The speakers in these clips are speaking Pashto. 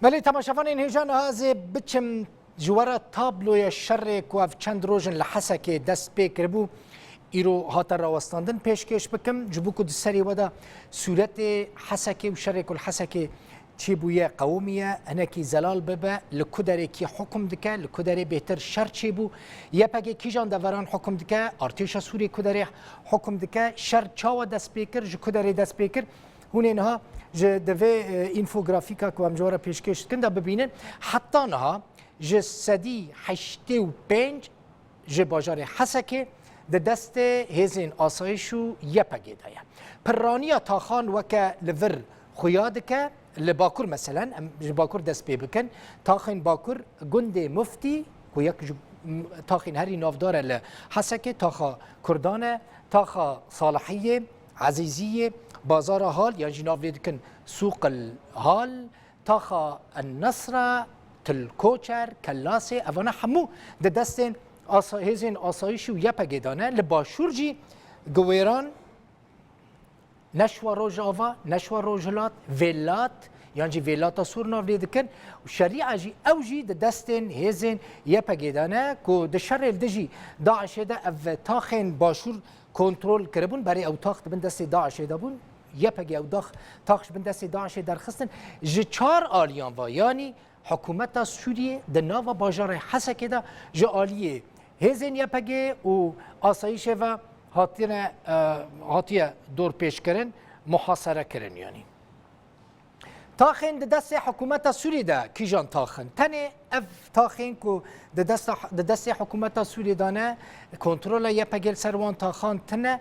ولی تماشاوان هیجان هازی بچم جوارا تابلوی شر کو اف چند روزن لحسه که دست پیکر بو ایرو هات راوستاندن پیشکش بکم جبو کو دسری ودا صورت حسکه و شر کل حسکه چی بویه قومیه انکی زلال ببه لکدره کی حکم دکه لکدره بهتر شر چی بو یا پگه کی جان دوران حکم دکه ارتش سوری کدره حکم دکه شر چاو دست پیکر ج کدره دست پیکر هونینها ج دوی اینفوگرافیکا که امجوارا پیشکش کنده ببینن حتی نها ج سدی 85 ج باجار حسکه د دست هزین آسایشو یپگی دایا پرانیا تاخان وکه لور خویاد که لباکور مثلا باکور دست پی بکن تاخین باکور گند مفتی و یک تاخین هری نافدار لحسکه تاخا کردانه تاخا صالحیه عزیزیه بازار حال يعني جناب ليدكن سوق الهال تاخا النصرة تلكوشر كلاسي أفنا حمو دستين هزين آسایشو يبا جدانه لباشورجي جويران نشوا روجافا نشوا روجلات فيلات يعني فيلات سور ناف ليدكن وشريعة جي أوجي دستين هزين يبا جدانه كو دشر الدجي داعش ده أف تاخين باشور کنترل کربون برای او تاخت بن دست داعش دابون یپگی او تاخش بن دست داعش درخستن ج 4 آلیان و یعنی حکومت سوریه د ناو باجار حسکه ده ج آلیه هزین یپگی و آسایش و هاتیه دور پیش کرن محاصره کرن یعنی تاخین د دست حکومت سوریه ده کی جان تاخن تنه اف تاخین کو د دست حکومت سوریه دانه کنترل یپگل سروان تاخان تنه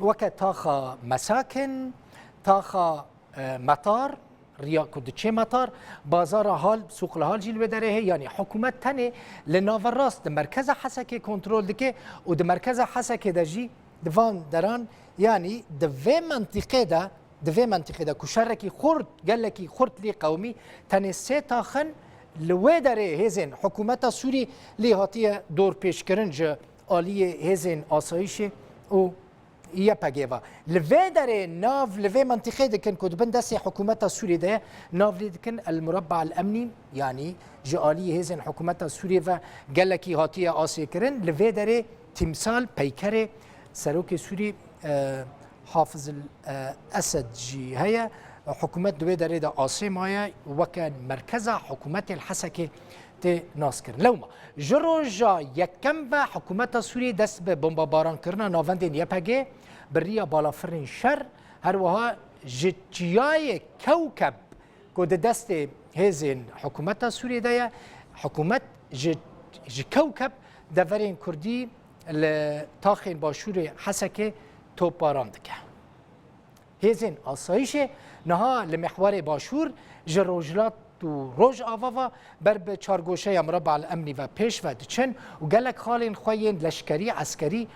وقت تاخا مساکن تاخا مطار ریا کو دچه مطار بازار حال سوق الحال جیل بدره یعنی حکومت تنه لناور راست مرکز حسکه کنترل دکه و د مرکز حسکه دجی دوان دران یعنی د و منطقه ده دوی منطقه ده کشرکی خورد گلکی خورد لی قومی تنه سه تاخن لوی داره هزین حکومت سوری لی هاتی دور پیش کرنج آلی هزین آسایش و یه پگیوا لوی داره ناف لوی منطقه دکن کد بند دست حکومت سوری ده ناف لی دکن المربع الامنی یعنی جالی هزین حکومت سوری و گلکی هاتی آسی کرن لوی داره تمثال پیکر سروک سوری حافظ الأسد جي هي حكومة دوي داري دا عاصم هي وكان مركز حكومة الحسكة تي ناسكر لوما جروجا يكم با حكومة سوريا دست ببomba باران كرنا نافندين يبهجي بريا بالافرين شر هروها جتياي كوكب كود دست هزين حكومة سوريا دايا حكومة كوكب دفرين كردي تاخين باشور حسكة تو باراندکه هزین آسایش نها لمحور باشور جروجلات و روج آوا بر به چارگوشه مربع الامنی و پیش و دچن و گلک خالین خوین لشکری عسکری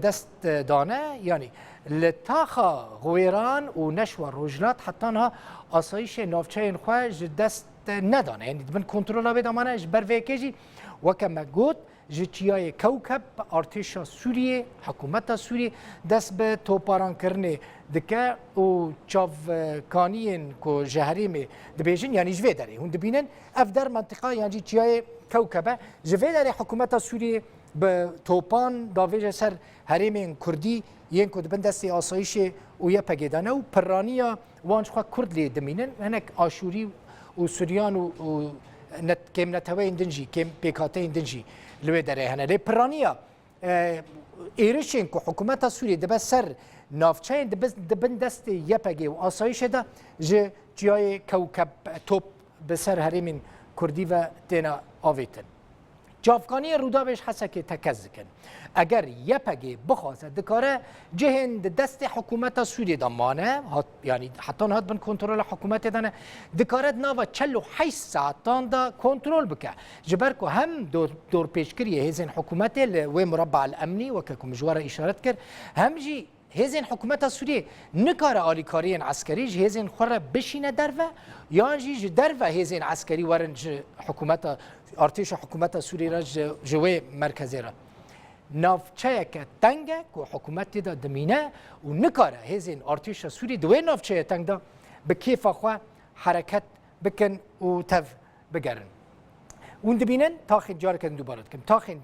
دست دانه یعنی لتاخا غویران و نشو روجلات حتی نها آسایش نافچه خواه دست ندانه یعنی من کنترل بدامانه بر ویکیجی وکم گوت جتیای کوکب ارتش سوریه حکومت سوریه دست به توپاران کرنه دکه و چاو کانین کو جهریم دبیجن یعنی جوی داره هون دبینن اف در منطقه یعنی جتیای کوکبه جوی داره حکومت سوریه به توپان داویج سر حریم کردی ین کو دبن دست آسایش و یه پگیدانه و پرانیا وانش خوا کرد لی دمینن هنک آشوری و سوریان و کم نتوه اندنجی کم پیکاته اندنجی لوی داره هنه لی پرانیا ایرشین که حکومت سوریه دبه سر نافچه دبن دست یپگی و آسایش ده جای کوکب توپ به سر حریم کردی و دینا آویتن جافکانی رودابش حسه که تکز کن اگر یپگی بخواسته دکاره جهند دست حکومت سوریه دامانه یعنی حتی هات بن کنترل حکومت دانه دکاره ناوا 48 ساعتان دا کنترل بکه جبر کو هم دور پیشکری هزین حکومت و مربع الامنی و که مجوار اشارت کرد هم جی هزین حکومت سوریه نکاره آلیکاری عسکری هزین خوره بشینه درو یا جی درو هزین عسکری ورن حکومت ارتش حکومت سوریه را جوی مرکزی را نافچه که تنگه که حکومت دا دمینه و نکاره هزین ارتش سوری دوی نافچه تنگ دا به کیف خواه حرکت بکن و تف بگرن اون دبینن تاخین جار کردن دوباره کم تاخین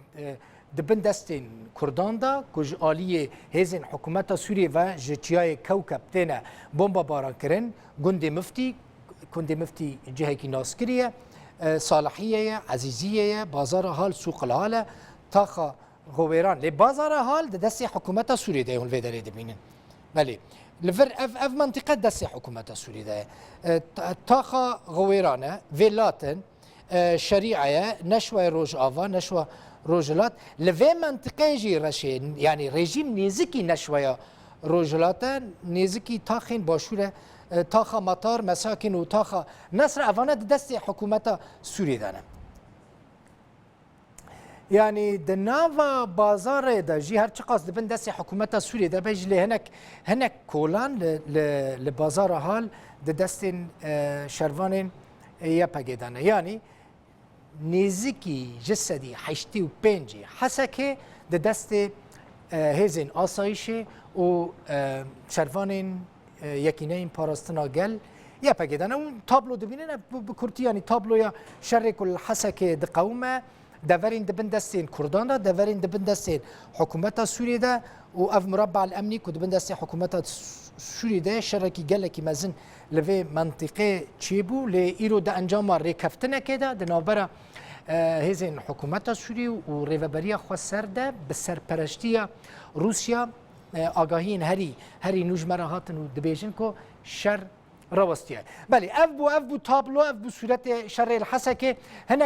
دبن دستین کردان دا کج آلی هزین حکومت سوریه و جتیای کوکب تینا بمبا باران کرن گنده مفتی جهه کی ناسکریه صالحیه عزیزیه بازار حال سوق الحال تاخا غویران لی بازار حال دست حکومت سوریه ده اون ویداره دبینن ولی لفر اف منطقه دست حکومت سوریه ده تاخا غویرانه ولاتن شریعه نشوه روج آوا نشوه روجلات لفه منطقه جی رشین یعنی رژیم نزکی نشوه روجلات نزکی تاخین باشوره تاخا مطار مساکن و تاخا نصر افانه دست حکومت سوریه دانه يعني دناوا بازار دا جي هر چقاس دبن دست حكومت سوريا دا بيج لي هنك كولان لبازار حال دستين شروان يبقيدان يعني نزيكي جسدي حشتي و بنجي حسكي دست هزين آسايشي و شروان يكينين باراستنا گل يبقيدان و تابلو دبينين بكورتي يعني تابلو يا شرك الحسكي دقومه دورين دبن دستين كردان دا دورين دبن دستين حكومت سوريا دا و اف مربع الامني كو دبن دستين حكومت سوريا دا شركي قالكي مازن لفي منطقه تشيبو لايرو دا انجام ريكفتنا كده دنابرا هزين حكومت سوريا و ريفابريا خوسر دا بسرپرشتيا روسيا آگاهين هري نجمره هاتن و دبيجن كو شر روستيه بله اف بو تابلو اف بو صورت شر الحسكه هنا